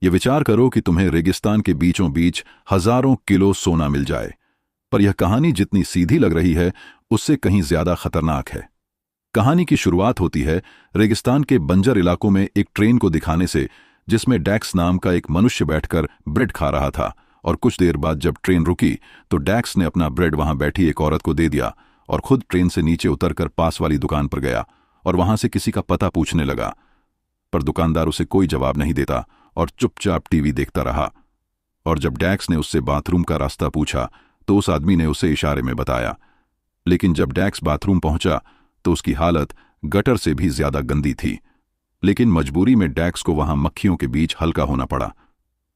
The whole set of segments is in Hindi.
ये विचार करो कि तुम्हें रेगिस्तान के बीचों बीच हजारों किलो सोना मिल जाए, पर यह कहानी जितनी सीधी लग रही है उससे कहीं ज्यादा खतरनाक है। कहानी की शुरुआत होती है रेगिस्तान के बंजर इलाकों में एक ट्रेन को दिखाने से, जिसमें डैक्स नाम का एक मनुष्य बैठकर ब्रेड खा रहा था। और कुछ देर बाद जब ट्रेन रुकी तो डैक्स ने अपना ब्रेड वहां बैठी एक औरत को दे दिया और खुद ट्रेन से नीचे उतरकर पास वाली दुकान पर गया और वहां से किसी का पता पूछने लगा। पर दुकानदार उसे कोई जवाब नहीं देता और चुपचाप टीवी देखता रहा। और जब डैक्स ने उससे बाथरूम का रास्ता पूछा तो उस आदमी ने उसे इशारे में बताया। लेकिन जब डैक्स बाथरूम पहुंचा तो उसकी हालत गटर से भी ज्यादा गंदी थी। लेकिन मजबूरी में डैक्स को वहां मक्खियों के बीच हल्का होना पड़ा।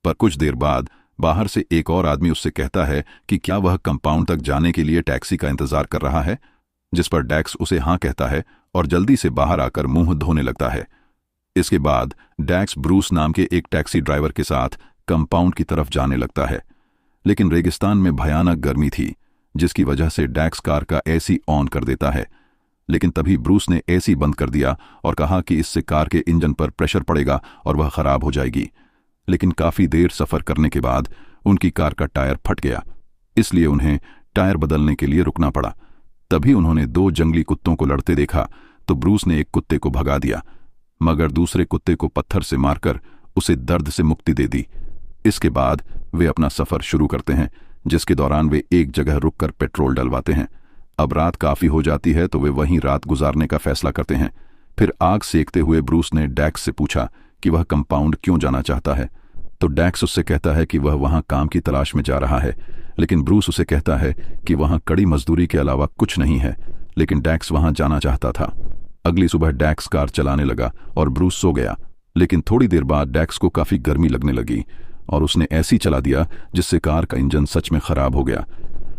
पर कुछ देर बाद बाहर से एक और आदमी उससे कहता है कि क्या वह कंपाउंड तक जाने के लिए टैक्सी का इंतजार कर रहा है, जिस पर डैक्स उसे हाँ कहता है और जल्दी से बाहर आकर मुंह धोने लगता है। इसके बाद डैक्स ब्रूस नाम के एक टैक्सी ड्राइवर के साथ कंपाउंड की तरफ जाने लगता है। लेकिन रेगिस्तान में भयानक गर्मी थी, जिसकी वजह से डैक्स कार का एसी ऑन कर देता है। लेकिन तभी ब्रूस ने एसी बंद कर दिया और कहा कि इससे कार के इंजन पर प्रेशर पड़ेगा और वह खराब हो जाएगी। लेकिन काफी देर सफर करने के बाद उनकी कार का टायर फट गया, इसलिए उन्हें टायर बदलने के लिए रुकना पड़ा। तभी उन्होंने दो जंगली कुत्तों को लड़ते देखा तो ब्रूस ने एक कुत्ते को भगा दिया, मगर दूसरे कुत्ते को पत्थर से मारकर उसे दर्द से मुक्ति दे दी। इसके बाद वे अपना सफर शुरू करते हैं, जिसके दौरान वे एक जगह रुककर पेट्रोल डलवाते हैं। अब रात काफी हो जाती है तो वे वहीं रात गुजारने का फैसला करते हैं। फिर आग सेकते हुए ब्रूस ने डैक्स से पूछा कि वह कंपाउंड क्यों जाना चाहता है। तो डैक्स उससे कहता है कि वह वहां काम की तलाश में जा रहा है। लेकिन ब्रूस उसे कहता है कि वहां कड़ी मजदूरी के अलावा कुछ नहीं है। लेकिन डैक्स वहां जाना चाहता था। अगली सुबह डैक्स कार चलाने लगा और ब्रूस सो गया। लेकिन थोड़ी देर बाद डैक्स को काफी गर्मी लगने लगी और उसने ऐसी चला दिया जिससे कार का इंजन सच में खराब हो गया।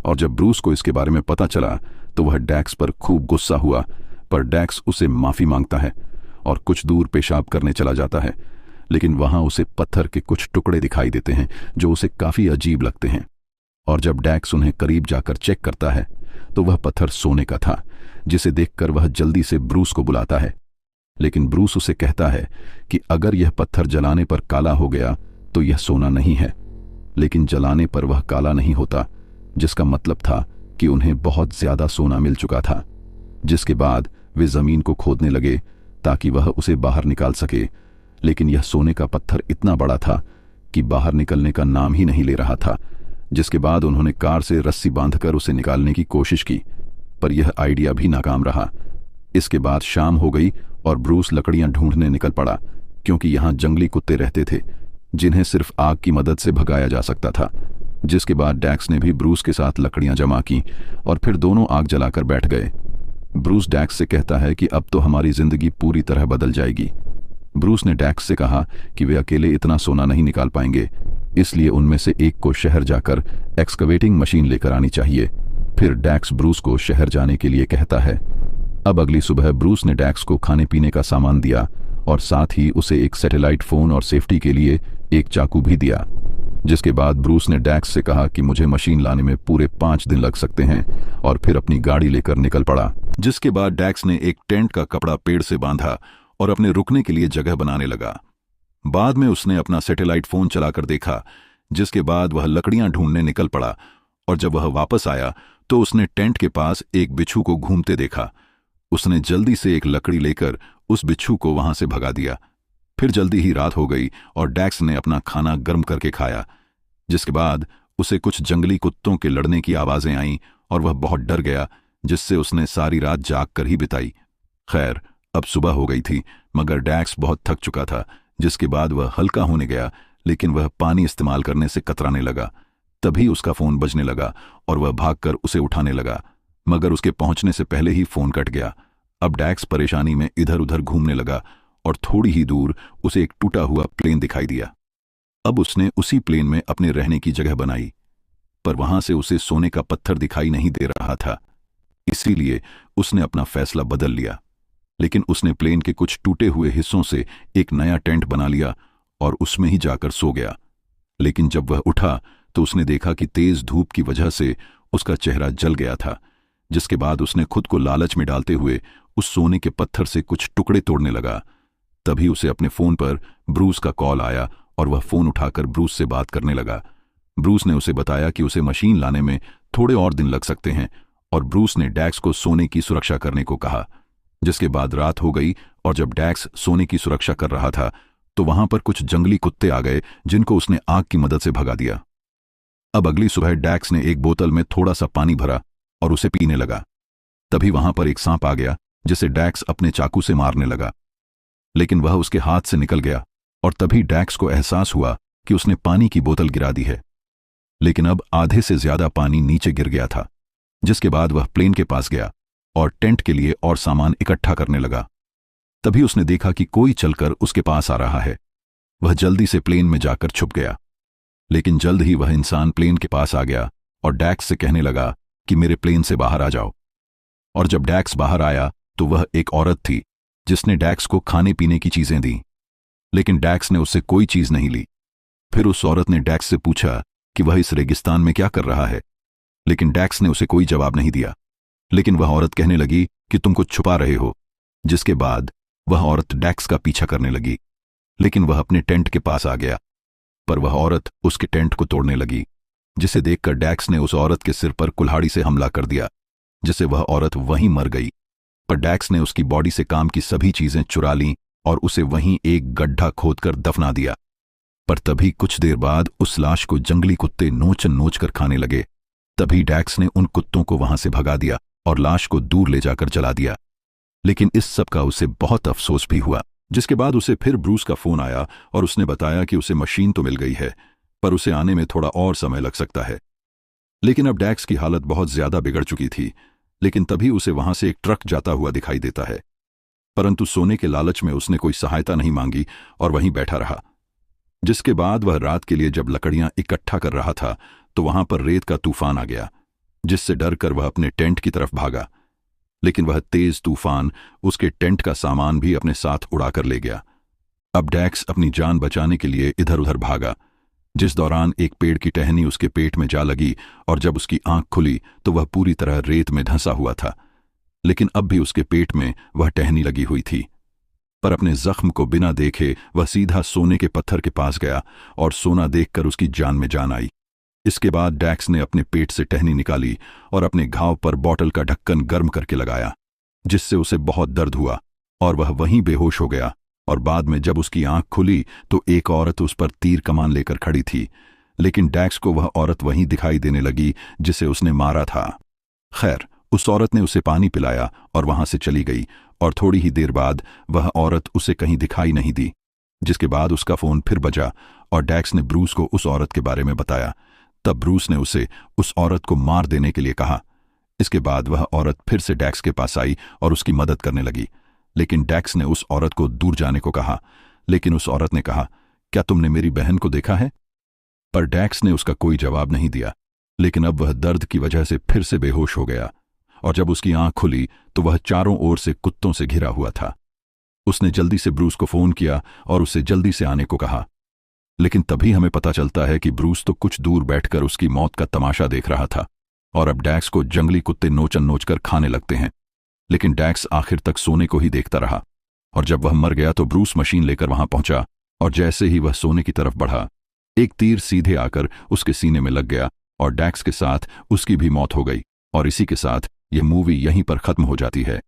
और जब ब्रूस को इसके बारे में पता चला तो वह डैक्स पर खूब गुस्सा हुआ, पर डैक्स उसे माफी मांगता है और कुछ दूर पेशाब करने चला जाता है। लेकिन वहां उसे पत्थर के कुछ टुकड़े दिखाई देते हैं जो उसे काफी अजीब लगते हैं। और जब डैक्स उन्हें करीब जाकर चेक करता है तो वह पत्थर सोने का था, जिसे देखकर वह जल्दी से ब्रूस को बुलाता है। लेकिन ब्रूस उसे कहता है कि अगर यह पत्थर जलाने पर काला हो गया तो यह सोना नहीं है। लेकिन जलाने पर वह काला नहीं होता, जिसका मतलब था कि उन्हें बहुत ज्यादा सोना मिल चुका था। जिसके बाद वे जमीन को खोदने लगे ताकि वह उसे बाहर निकाल सके। लेकिन यह सोने का पत्थर इतना बड़ा था कि बाहर निकलने का नाम ही नहीं ले रहा था। जिसके बाद उन्होंने कार से रस्सी बांधकर उसे निकालने की कोशिश की, पर यह आइडिया भी नाकाम रहा। इसके बाद शाम हो गई और ब्रूस लकड़ियां ढूंढने निकल पड़ा, क्योंकि यहां जंगली कुत्ते रहते थे जिन्हें सिर्फ आग की मदद से भगाया जा सकता था। जिसके बाद डैक्स ने भी ब्रूस के साथ लकड़ियां जमा की और फिर दोनों आग जलाकर बैठ गए। ब्रूस डैक्स से कहता है कि अब तो हमारी जिंदगी पूरी तरह बदल जाएगी। ब्रूस ने डैक्स से कहा कि वे अकेले इतना सोना नहीं निकाल पाएंगे, इसलिए उनमें से एक को शहर जाकर एक्सकवेटिंग मशीन लेकर आनी चाहिए। फिर डैक्स ब्रूस को शहर जाने के लिए कहता है। अब अगली सुबह ब्रूस ने डैक्स को खाने पीने का सामान दिया और साथ ही उसे एक सैटेलाइट फोन और सेफ्टी के लिए एक चाकू भी दिया। जिसके बाद ब्रूस ने डैक्स से कहा कि मुझे मशीन लाने में पूरे 5 दिन लग सकते हैं, और फिर अपनी गाड़ी लेकर निकल पड़ा। जिसके बाद डैक्स ने एक टेंट का कपड़ा पेड़ से बांधा और अपने रुकने के लिए जगह बनाने लगा। बाद में उसने अपना सैटेलाइट फोन चलाकर देखा, जिसके बाद वह लकड़ियां ढूंढने निकल पड़ा। और जब वह वापस आया तो उसने टेंट के पास एक बिच्छू को घूमते देखा। उसने जल्दी से एक लकड़ी लेकर उस बिच्छू को वहां से भगा दिया। फिर जल्दी ही रात हो गई और डैक्स ने अपना खाना गर्म करके खाया। जिसके बाद उसे कुछ जंगली कुत्तों के लड़ने की आवाजें आईं और वह बहुत डर गया, जिससे उसने सारी रात जाग कर ही बिताई। खैर, अब सुबह हो गई थी, मगर डैक्स बहुत थक चुका था। जिसके बाद वह हल्का होने गया, लेकिन वह पानी इस्तेमाल करने से कतराने लगा। तभी उसका फोन बजने लगा और वह भागकर उसे उठाने लगा, मगर उसके पहुंचने से पहले ही फोन कट गया। अब डैक्स परेशानी में इधर उधर घूमने लगा और थोड़ी ही दूर उसे एक टूटा हुआ प्लेन दिखाई दिया। अब उसने उसी प्लेन में अपने रहने की जगह बनाई, पर वहां से उसे सोने का पत्थर दिखाई नहीं दे रहा था। इसीलिए उसने अपना फैसला बदल लिया। लेकिन उसने प्लेन के कुछ टूटे हुए हिस्सों से एक नया टेंट बना लिया और उसमें ही जाकर सो गया। लेकिन जब वह उठा तो उसने देखा कि तेज धूप की वजह से उसका चेहरा जल गया था। जिसके बाद उसने खुद को लालच में डालते हुए उस सोने के पत्थर से कुछ टुकड़े तोड़ने लगा। तभी उसे अपने फोन पर ब्रूस का कॉल आया और वह फोन उठाकर ब्रूस से बात करने लगा। ब्रूस ने उसे बताया कि उसे मशीन लाने में थोड़े और दिन लग सकते हैं और ब्रूस ने डैक्स को सोने की सुरक्षा करने को कहा। जिसके बाद रात हो गई और जब डैक्स सोने की सुरक्षा कर रहा था तो वहां पर कुछ जंगली कुत्ते आ गए जिनको उसने आग की मदद से भगा दिया। अब अगली सुबह डैक्स ने एक बोतल में थोड़ा सा पानी भरा और उसे पीने लगा। तभी वहां पर एक सांप आ गया जिसे डैक्स अपने चाकू से मारने लगा, लेकिन वह उसके हाथ से निकल गया और तभी डैक्स को एहसास हुआ कि उसने पानी की बोतल गिरा दी है। लेकिन अब आधे से ज्यादा पानी नीचे गिर गया था। जिसके बाद वह प्लेन के पास गया और टेंट के लिए और सामान इकट्ठा करने लगा। तभी उसने देखा कि कोई चलकर उसके पास आ रहा है। वह जल्दी से प्लेन में जाकर छुप गया, लेकिन जल्द ही वह इंसान प्लेन के पास आ गया और डैक्स से कहने लगा कि मेरे प्लेन से बाहर आ जाओ। और जब डैक्स बाहर आया तो वह एक औरत थी जिसने डैक्स को खाने पीने की चीजें दी, लेकिन डैक्स ने उससे कोई चीज नहीं ली। फिर उस औरत ने डैक्स से पूछा कि वह इस रेगिस्तान में क्या कर रहा है, लेकिन डैक्स ने उसे कोई जवाब नहीं दिया। लेकिन वह औरत कहने लगी कि तुम कुछ छुपा रहे हो। जिसके बाद वह औरत डैक्स का पीछा करने लगी, लेकिन वह अपने टेंट के पास आ गया, पर वह औरत उसके टेंट को तोड़ने लगी, जिसे देखकर डैक्स ने उस औरत के सिर पर कुल्हाड़ी से हमला कर दिया, जिससे वह औरत वहीं मर गई। पर डैक्स ने उसकी बॉडी से काम की सभी चीजें चुरा लीं और उसे वहीं एक गड्ढा खोदकर दफना दिया। पर तभी कुछ देर बाद उस लाश को जंगली कुत्ते नोच नोच कर खाने लगे। तभी डैक्स ने उन कुत्तों को वहां से भगा दिया और लाश को दूर ले जाकर जला दिया। लेकिन इस सब का उसे बहुत अफसोस भी हुआ। जिसके बाद उसे फिर ब्रूस का फोन आया और उसने बताया कि उसे मशीन तो मिल गई है, पर उसे आने में थोड़ा और समय लग सकता है। लेकिन अब डैक्स की हालत बहुत ज्यादा बिगड़ चुकी थी। लेकिन तभी उसे वहां से एक ट्रक जाता हुआ दिखाई देता है, परंतु सोने के लालच में उसने कोई सहायता नहीं मांगी और वहीं बैठा रहा। जिसके बाद वह रात के लिए जब लकड़ियां इकट्ठा कर रहा था तो वहां पर रेत का तूफान आ गया, जिससे डरकर वह अपने टेंट की तरफ भागा। लेकिन वह तेज तूफान उसके टेंट का सामान भी अपने साथ उड़ाकर ले गया। अब डैक्स अपनी जान बचाने के लिए इधर उधर भागा, जिस दौरान एक पेड़ की टहनी उसके पेट में जा लगी और जब उसकी आंख खुली तो वह पूरी तरह रेत में धंसा हुआ था। लेकिन अब भी उसके पेट में वह टहनी लगी हुई थी। पर अपने जख्म को बिना देखे वह सीधा सोने के पत्थर के पास गया और सोना देखकर उसकी जान में जान आई। इसके बाद डैक्स ने अपने पेट से टहनी निकाली और अपने घाव पर बॉटल का ढक्कन गर्म करके लगाया, जिससे उसे बहुत दर्द हुआ और वह वहीं बेहोश हो गया। और बाद में जब उसकी आंख खुली तो एक औरत उस पर तीर कमान लेकर खड़ी थी, लेकिन डैक्स को वह औरत वहीं दिखाई देने लगी जिसे उसने मारा था। खैर, उस औरत ने उसे पानी पिलाया और वहां से चली गई और थोड़ी ही देर बाद वह औरत उसे कहीं दिखाई नहीं दी। जिसके बाद उसका फोन फिर बजा और डैक्स ने ब्रूस को उस औरत के बारे में बताया। तब ब्रूस ने उसे उस औरत को मार देने के लिए कहा। इसके बाद वह औरत फिर से डैक्स के पास आई और उसकी मदद करने लगी, लेकिन डैक्स ने उस औरत को दूर जाने को कहा। लेकिन उस औरत ने कहा, क्या तुमने मेरी बहन को देखा है? पर डैक्स ने उसका कोई जवाब नहीं दिया। लेकिन अब वह दर्द की वजह से फिर से बेहोश हो गया और जब उसकी आंख खुली तो वह चारों ओर से कुत्तों से घिरा हुआ था। उसने जल्दी से ब्रूस को फोन किया और उसे जल्दी से आने को कहा। लेकिन तभी हमें पता चलता है कि ब्रूस तो कुछ दूर बैठकर उसकी मौत का तमाशा देख रहा था और अब डैक्स को जंगली कुत्ते नोचन नोचकर खाने लगते हैं। लेकिन डैक्स आखिर तक सोने को ही देखता रहा और जब वह मर गया तो ब्रूस मशीन लेकर वहां पहुंचा और जैसे ही वह सोने की तरफ बढ़ा, एक तीर सीधे आकर उसके सीने में लग गया और डैक्स के साथ उसकी भी मौत हो गई। और इसी के साथ यह मूवी यहीं पर खत्म हो जाती है।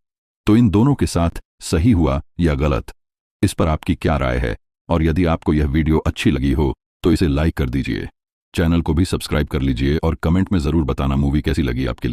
तो इन दोनों के साथ सही हुआ या गलत, इस पर आपकी क्या राय है? और यदि आपको यह वीडियो अच्छी लगी हो तो इसे लाइक कर दीजिए, चैनल को भी सब्सक्राइब कर लीजिए और कमेंट में जरूर बताना मूवी कैसी लगी आपके लिए।